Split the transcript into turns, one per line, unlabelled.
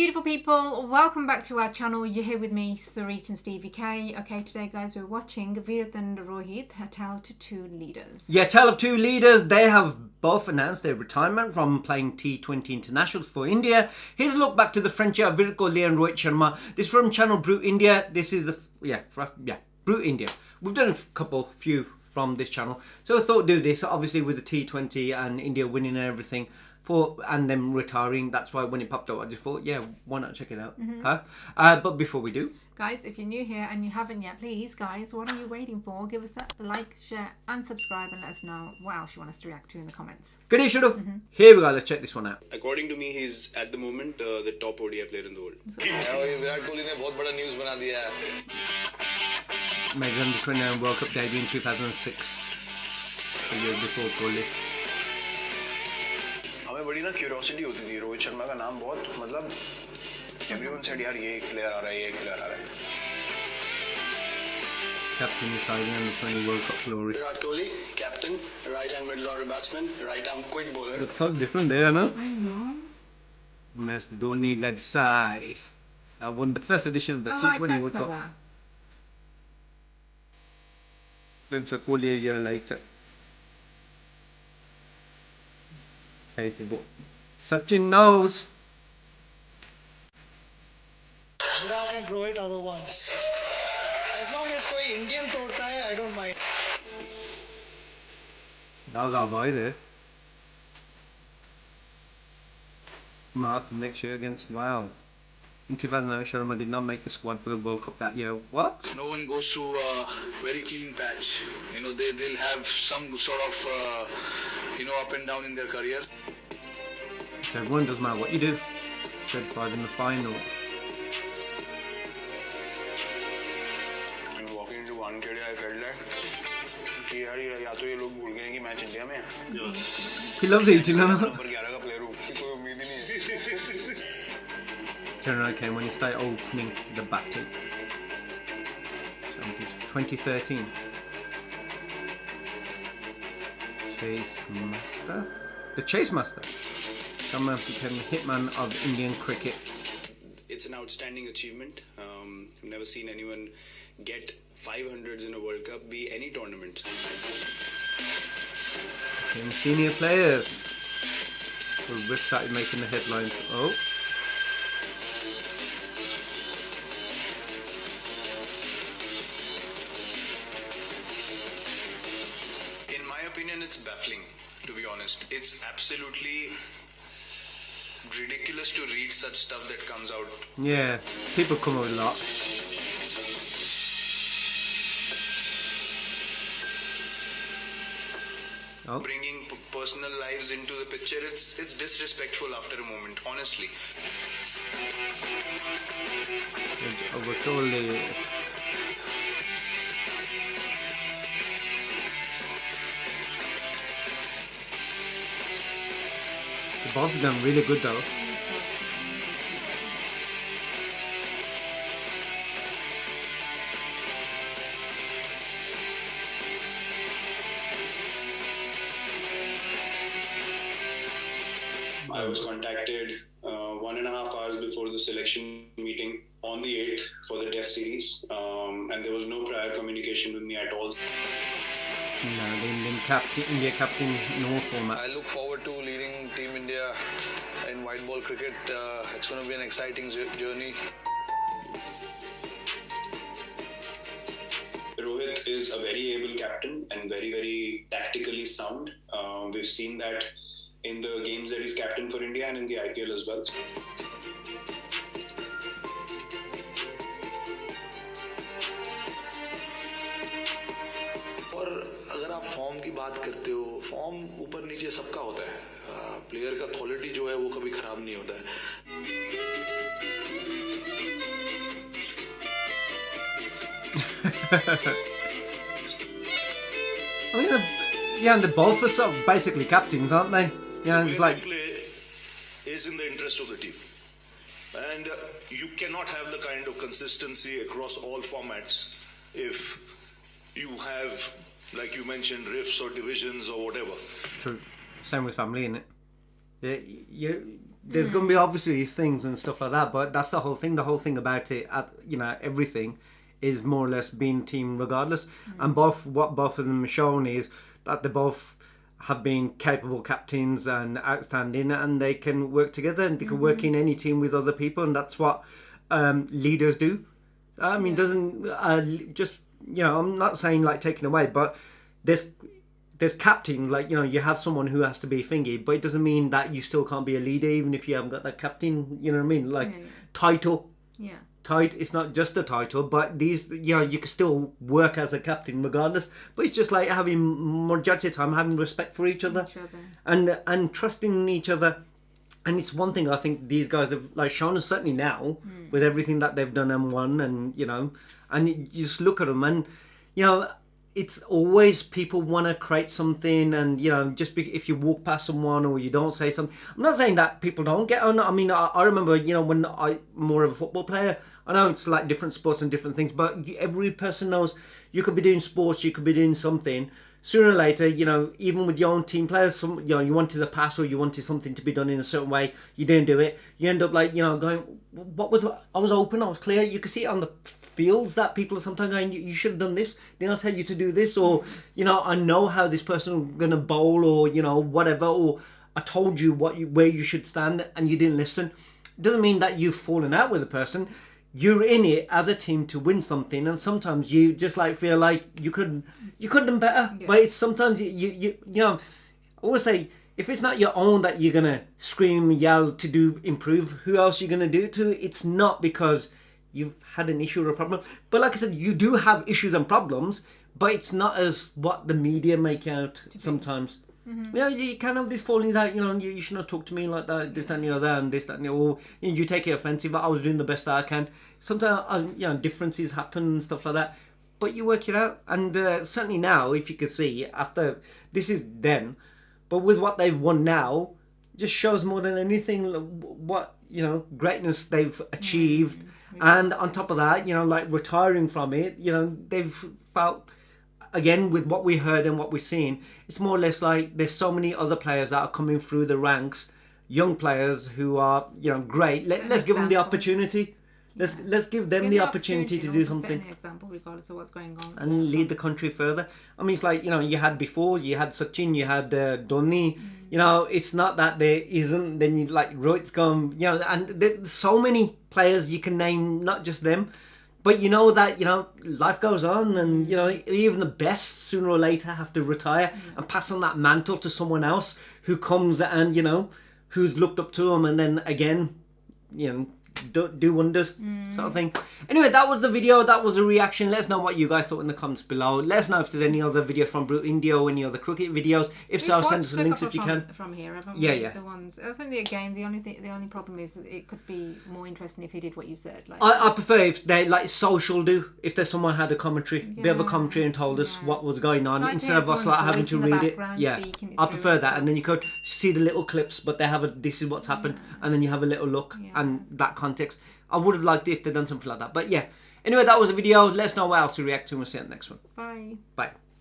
beautiful people, welcome back to our channel. You're here with me, Sarit and Stevie K. Okay, today guys, we're watching Virat and Rohit, A Tale to Two Leaders.
Yeah, Tale of Two Leaders. They have both announced their retirement from playing T20 internationals for India. Here's a look back to the friendship of Virat Kohli and Rohit Sharma. This is from channel Brute India. This is the Brute India. We've done a few from this channel, so I thought I'd do this. Obviously with the T20 and India winning and everything, and them retiring, that's why when it popped up I just thought, yeah, why not check it out. But before we do,
guys, if you're new here and you haven't yet, please guys, what are you waiting for? Give us a like, share and subscribe, and let us know what else you want us to react to in the comments.
Finish, shut up. Here we go, let's check this one out.
According to me, he's at the moment the top ODI player in the world.
Virat Kohli ने बहुत बड़ा news बना दिया है.
Made it under 29 World Cup debut in 2006, the year before Kohli.
हमें बड़ी ना curiosity होती थी. रोहित शर्मा का नाम बहुत, मतलब everyone said यार ये एक प्लेयर आ रहा है, ये एक प्लेयर आ रहा है.
Captain deciding on the 20 World Cup glory.
Virat Kohli, captain, right hand middle order batsman, right arm quick bowler.
Looks so different there, no?
I know.
Mr. Dhoni led side. I won the first edition of the T20 World Cup. Then Sir Kohli a year later. Sachin knows.
Virat and Rohit are the ones. As long as कोई Indian तोड़ता है, I don't mind.
That was our boy there. Mark next year against Wow. In 2009, Sharma did not make the squad for the World Cup that year. What?
No one goes through a very clean patch. You know, they'll have some sort of, up and down in their career.
So everyone, doesn't matter what you do. 35 in the final.
Walking into one KD, I felt like कि यार या तो ये लोग भूल गए कि match India में है.
He loves eating, no?
Number 11 का प्लेयर हूँ, कोई उम्मीद ही नहीं है.
Turn around came when he started opening the batting. 2013. Chase Master? The Chase Master. Someone became the hitman of Indian cricket.
It's an outstanding achievement. I've never seen anyone get 500s in a World Cup, be any tournament.
Became senior players. We started making the headlines. Oh.
In my opinion, it's baffling, to be honest. It's absolutely ridiculous to read such stuff that comes out.
Yeah, people come up with a lot. Oh.
Bringing personal lives into the picture, it's disrespectful after a moment, honestly.
Both of them really good though.
I was contacted 1.5 hours before the selection meeting on the 8th for the Test series, and there was no prior communication with me at all.
No, the India captain in all formats.
I look forward to leading Team India in white ball cricket. It's going to be an exciting journey.
Rohit is a very able captain and very, very tactically sound. We've seen that in the games that he's captain for India and in the IPL as well.
और अगर आप form की बात करते हो, form ऊपर नीचे सबका होता है. प्लेयर का क्वालिटी जो है वो कभी खराब नहीं होता है.
I mean, yeah, and they're both are sort of basically captains, aren't they? Yeah, it's like
play is in the interest of the team, and you cannot have the kind of consistency across all formats if you have, like you mentioned, rifts or divisions or whatever.
true. Same with family, innit? There's going to be obviously things and stuff like that, but that's the whole thing. The whole thing about it, everything is more or less being team regardless. And what both of them have shown is that they both have been capable captains and outstanding, and they can work together and they can work in any team with other people, and that's what leaders do. I mean, doesn't just I'm not saying like taking away, but there's captain, like you have someone who has to be thingy, but it doesn't mean that you still can't be a leader even if you haven't got that captain. You know what I mean? Like title.
Yeah.
It's not just a title, but these you can still work as a captain regardless. But it's just like having majority of the time having respect for each other. And trusting each other. And it's one thing I think these guys have like shown us certainly now with everything that they've done and won, and and you just look at them and it's always people want to create something, and if you walk past someone or you don't say something. I'm not saying that people don't get on. I mean, I remember when I'm more of a football player. I know it's like different sports and different things, but every person knows you could be doing sports, you could be doing something. Sooner or later, even with your own team players, you wanted a pass or you wanted something to be done in a certain way, you didn't do it. You end up like, going, I was open, I was clear. You could see it on the fields that people are sometimes going, you should have done this. Didn't I tell you to do this? Or, I know how this person is going to bowl or, whatever. Or I told you where you should stand and you didn't listen. It doesn't mean that you've fallen out with a person. You're in it as a team to win something, and sometimes you just like feel like you could have done better. Yeah. But it's sometimes you I always say, if it's not your own that you're gonna scream, yell to improve, who else are you gonna do it to? It's not because you've had an issue or a problem. But like I said, you do have issues and problems, but it's not as what the media make out sometimes. You can have these fallings out, you should not talk to me like that, this, that and the other, and this, that and the other, or you take it offensive, but I was doing the best that I can. Sometimes, differences happen and stuff like that, but you work it out. And certainly now, if you could see, after, this is then, but with what they've won now, just shows more than anything what, greatness they've achieved. And on top of that, like retiring from it, they've felt... Again, with what we heard and what we've seen, it's more or less like there's so many other players that are coming through the ranks, young players who are, great. Let's give them the opportunity. Let's give them the opportunity to do something.
Set an example regardless of what's going on.
And lead the country further. I mean, it's like, you had before, you had Sachin, you had Dhoni. It's not that there isn't, then you like Rohit's gone, and there's so many players you can name, not just them. But that, life goes on, and, even the best sooner or later have to retire and pass on that mantle to someone else who comes and, who's looked up to them, and then again, do wonders, sort of thing. Anyway, that was the video. That was a reaction. Let us know what you guys thought in the comments below. Let us know if there's any other video from Brute India or any other cricket videos. If so, send us the links if you can.
From here, haven't
we?
The ones. I think the only problem is that it could be more interesting if he did what you said. Like
I prefer if they like social do. If there's someone had a commentary, bit of a commentary, and told us what was going on instead of us like having to read it. Yeah, I prefer that, and then you could see the little clips, but they have this is what's happened, and then you have a little look and that context. I would have liked it if they'd done something like that. But yeah. Anyway, that was a video. Let us know what else to react to, and we'll see you in the next one.
Bye.
Bye.